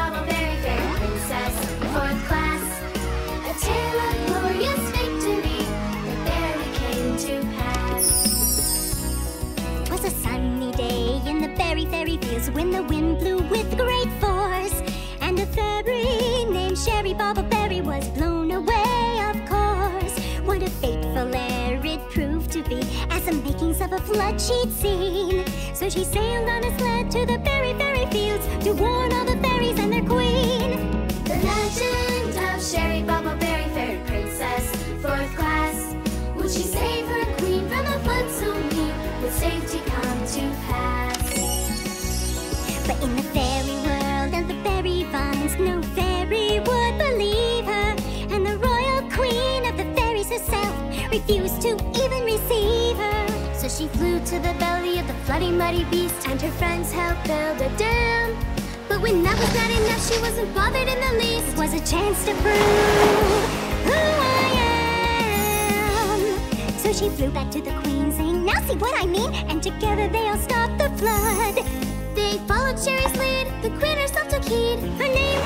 Bobble Berry, fairy princess, fourth class. A tale of glorious victory that barely came to pass. 'Twas a sunny day in the berry fields when the wind blew with great force, and a fairy named Sherry Bobble Berry was blown away, of course. What a fateful air it proved to be, as the makings of a flood she'd seen. So she sailed on a sled to the berry fields to warn all the fairies and their queen. The legend of Sherry Bobble Berry, fairy princess, fourth class. Would she save her queen from a flood so near? Would safety come to pass? But in the fairy world of the berry vines, no fairy would believe her, and the royal queen of the fairies herself refused to even receive her. So she flew to the belly of the floody, muddy beast, and her friends helped build a dam. But when that was not enough, she wasn't bothered in the least. It was a chance to prove who I am. So she flew back to the queen, saying, "Now see what I mean?" And together they all stopped the flood. They followed Sherry's lead, the queen herself took heed. Her name